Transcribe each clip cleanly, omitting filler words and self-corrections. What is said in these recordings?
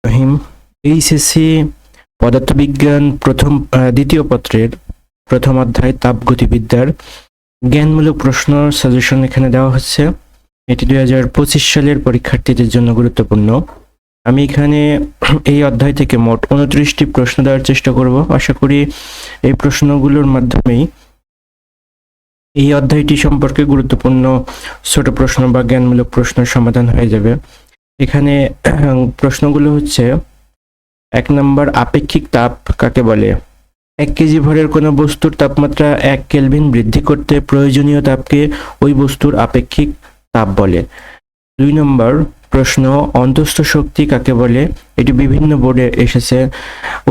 রহিম। HSC পদার্থবিজ্ঞান দ্বিতীয় পত্রের প্রথম অধ্যায় তাপগতিবিদ্যার জ্ঞানমূলক প্রশ্ন সাজেশন এখানে দেওয়া হচ্ছে। এটি 2025 সালের পরীক্ষার্থীদের জন্য গুরুত্বপূর্ণ। আমি এখানে এই অধ্যায় থেকে মোট 29টি প্রশ্ন দেওয়ার চেষ্টা করব। আশা করি এই প্রশ্নগুলোর মাধ্যমেই এই অধ্যায়টি সম্পর্কে গুরুত্বপূর্ণ ছোট প্রশ্ন বা জ্ঞানমূলক প্রশ্নের সমাধান হয়ে যাবে। এখানে প্রশ্নগুলো হচ্ছে: 1 নম্বর, আপেক্ষিক তাপ কাকে বলে? 1 কেজি ভরের কোনো বস্তুর তাপমাত্রা 1 কেলভিন বৃদ্ধি করতে প্রয়োজনীয় তাপকে ওই বস্তুর আপেক্ষিক তাপ বলে। 2 নম্বর প্রশ্ন, অন্তঃস্থ শক্তি কাকে বলে? এটি বিভিন্ন বোর্ডে এসেছে।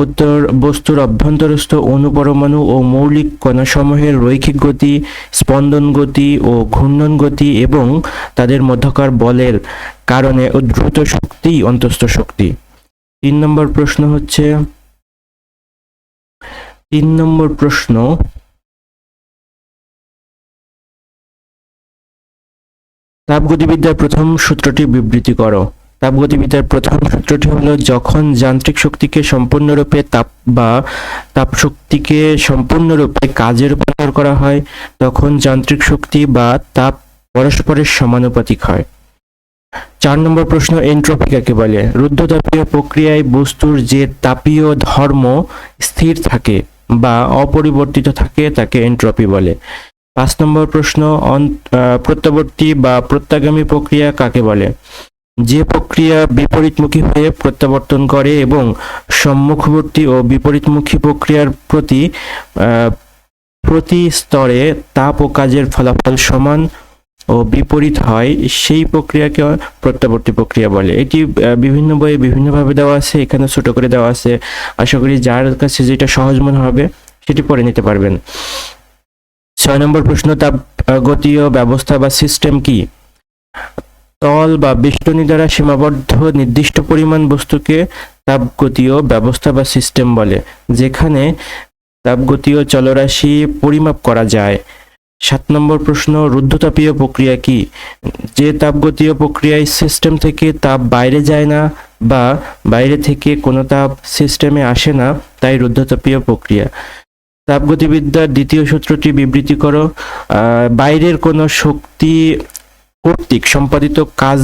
উত্তর: বস্তুর অভ্যন্তরস্থ অণু, পরমাণু ও মৌলিক কণাসমূহের রৈখিক গতি, স্পন্দন গতি ও ঘূর্ণন গতি এবং তাদের মধ্যকার বলের কারণে উদ্ভূত শক্তিই অন্তঃস্থ শক্তি। 3 নম্বর প্রশ্ন হচ্ছে তাপগতিবিদ্যার প্রথম সূত্রটি বিবৃতি করো। তাপগতিবিদ্যার প্রথম সূত্রটি হলো, যখন যান্ত্রিক শক্তিকে সম্পূর্ণরূপে তাপশক্তিকে সম্পূর্ণরূপে কাজে রূপান্তর করা হয়, তখন যান্ত্রিক শক্তি বা তাপ পরস্পরের সমানুপাতিক হয়। 4 নম্বর প্রশ্ন, এন্ট্রপি কাকে বলে? রুদ্ধতাপীয় প্রক্রিয়ায় বস্তুর যে তাপীয় ধর্ম স্থির থাকে বা অপরিবর্তিত থাকে তাকে এন্ট্রপি বলে। 5 নম্বর প্রশ্ন, প্রত্যাবর্তী বা প্রত্যাগামী প্রক্রিয়া কাকে বলে? যে প্রক্রিয়া বিপরীতমুখী হয়ে প্রত্যাবর্তন করে এবং সম্মুখবর্তী ও বিপরীতমুখী প্রক্রিয়ার প্রতি স্তরে তাপ ও কাজের ফলাফল সমান ও বিপরীত হয়, সেই প্রক্রিয়াকে প্রত্যাবর্তী প্রক্রিয়া বলে। এটি বিভিন্ন বইয়ে বিভিন্নভাবে দেওয়া আছে, এখানে ছোট করে দেওয়া আছে। আশা করি যার কাছে যেটা সহজ মনে হবে সেটি পড়ে নিতে পারবেন। 6 নম্বর প্রশ্ন, তাপগতীয় ব্যবস্থা বা সিস্টেম কি? তল বা বেষ্টনী দ্বারা সীমাবদ্ধ নির্দিষ্ট পরিমাণ বস্তুকে তাপগতীয় ব্যবস্থা বা সিস্টেম বলে, যেখানে তাপগতীয় চলরাশি পরিমাপ করা যায়। 7 নম্বর প্রশ্ন, রুদ্ধতাপীয় প্রক্রিয়া কি? যে তাপগতীয় প্রক্রিয়ায় সিস্টেম থেকে তাপ বাইরে যায় না বা বাইরে থেকে কোনো তাপ সিস্টেমে আসে না, তাই রুদ্ধতাপীয় প্রক্রিয়া। তাপগতিবিদ্যার দ্বিতীয় সূত্রটি বিবৃতি করো। বাইরের কোনো শক্তি কর্তৃক সম্পাদিত কাজ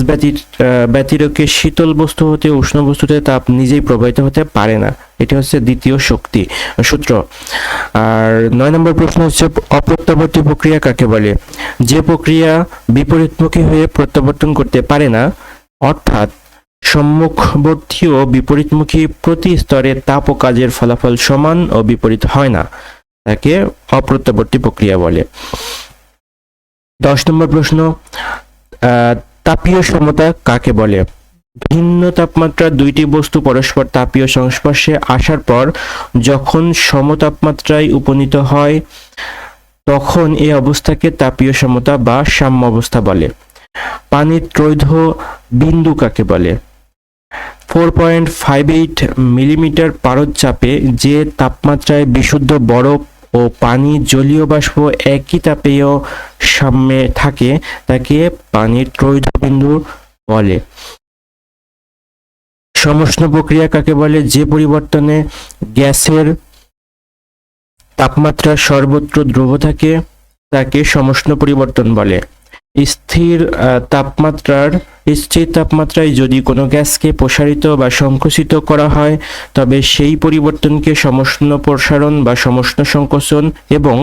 ব্যতিরেকে শীতল বস্তু হতে উষ্ণ বস্তুতে তাপ নিজেই প্রবাহিত হতে পারে না। এটি হচ্ছে দ্বিতীয় সূত্র। আর 9 নম্বর প্রশ্ন হচ্ছে, অপ্রত্যাবর্তী প্রক্রিয়া কাকে বলে? যে প্রক্রিয়া বিপরীতমুখী হয়ে প্রত্যাবর্তন করতে পারে না, অর্থাৎ সম্মুখবর্তী ও বিপরীতমুখী প্রতি স্তরে তাপ ও কাজের ফলাফল সমান ও বিপরীত হয় না, তাকে অপ্রত্যাবর্তী প্রক্রিয়া বলে। 10 নম্বর প্রশ্ন, তাপীয় সমতা কাকে বলে? ভিন্ন তাপমাত্রার দুইটি বস্তু পরস্পর তাপীয় সংস্পর্শে আসার পর যখন সমতাপমাত্রায় উপনীত হয়, তখন এই অবস্থাকে তাপীয় সমতা বা সাম্য অবস্থা বলে। পানির ত্রৈধ বিন্দু কাকে বলে? 4.58 মিলিমিটার পারদ চাপে যে তাপমাত্রায় বিশুদ্ধ বরফ ও পানি জলীয় বাষ্প একই তাপীয় সাম্যে থাকে, তাকে পানির ত্রৈধ বিন্দু বলে। সমষ্ণ প্রক্রিয়া কাকে বলে? যে পরিবর্তনে গ্যাসের তাপমাত্রা সর্বত্র ধ্রুব থাকে, তাকে সমষ্ণ পরিবর্তন বলে। স্থির তাপমাত্রায় যদি কোনো গ্যাসকে প্রসারিত বা সংকুচিত করা হয়, তবে সেই পরিবর্তনকে সমষ্ণ প্রসারণ বা সমষ্ণ সংকোচন এবং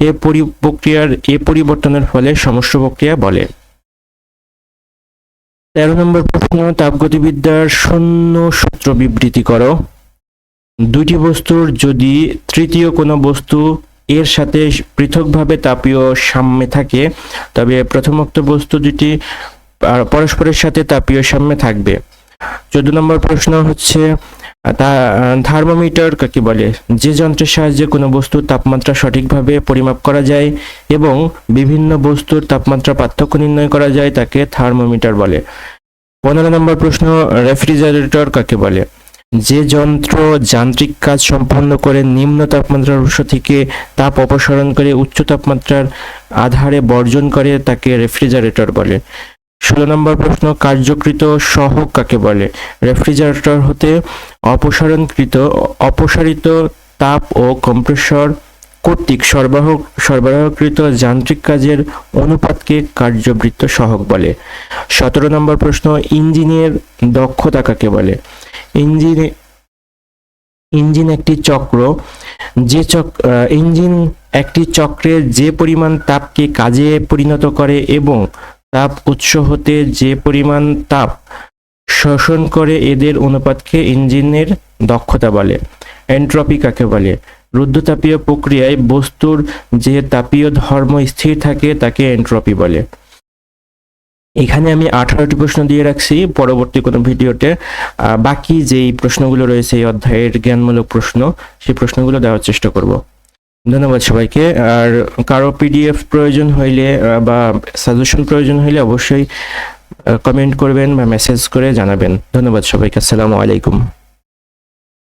এ পরিবর্তনের ফলে সমষ্ণ প্রক্রিয়া বলে। 13 নম্বর প্রশ্ন, তাপগতিবিদ্যার শূন্য সূত্র বিবৃতি করো। দুইটি বস্তুর যদি তৃতীয় কোনো বস্তু এর সাথে পৃথকভাবে তাপীয় সাম্যে থাকে, তবে প্রথমোক্ত বস্তু দুটি পরস্পরের সাথে তাপীয় সাম্যে থাকবে। 14 নম্বর প্রশ্ন হচ্ছে, থার্মোমিটার কাকে বলে? যে যন্ত্রের সাহায্যে কোনো বস্তুর তাপমাত্রা সঠিকভাবে পরিমাপ করা যায় এবং বিভিন্ন বস্তুর তাপমাত্রা পার্থক্য নির্ণয় করা যায়, তাকে থার্মোমিটার বলে। 15 নম্বর প্রশ্ন, রেফ্রিজারেটর কাকে বলে? যে যন্ত্র যান্ত্রিক কাজ সম্পন্ন করে নিম্ন তাপমাত্রার উৎস থেকে তাপ অপসারণ করে উচ্চ তাপমাত্রার আধারে বর্জন করে, তাকে রেফ্রিজারেটর বলে। 16 নম্বর প্রশ্ন, কার্যকৃত সহক কাকে বলে? রেফ্রিজারেটর হতে অপসারিত তাপ ও কম্প্রেসর কর্তৃক সরবরাহকৃত যান্ত্রিক কাজের অনুপাতকে কার্যবৃত্ত সহক বলে। 17 নম্বর প্রশ্ন, ইঞ্জিনের দক্ষতা কাকে বলে? ইঞ্জিন একটি চক্র, ইঞ্জিন একটি চক্রে যে পরিমাণ তাপকে কাজে পরিণত করে এবং তাপ উৎস হতে যে পরিমাণ তাপ শোষণ করে, এদের অনুপাতকে ইঞ্জিনের দক্ষতা বলে। এন্ট্রপি কাকে বলে? রুদ্ধতাপীয় প্রক্রিয়ায় বস্তুর যে তাপীয় ধর্ম স্থির থাকে তাকে এন্ট্রপি বলে। এখানে আমি 18টি প্রশ্ন দিয়ে রাখছি, পরবর্তী কোনো ভিডিওতে বাকি যেই প্রশ্নগুলো রয়েছে এই অধ্যায়ের জ্ঞানমূলক প্রশ্ন, সেই প্রশ্নগুলো দেওয়ার চেষ্টা করব। ধন্যবাদ সবাইকে। আর কারো পিডিএফ প্রয়োজন হইলে বা সাজেশন প্রয়োজন হইলে অবশ্যই কমেন্ট করবেন বা মেসেজ করে জানাবেন। ধন্যবাদ সবাইকে। আসসালামু আলাইকুম।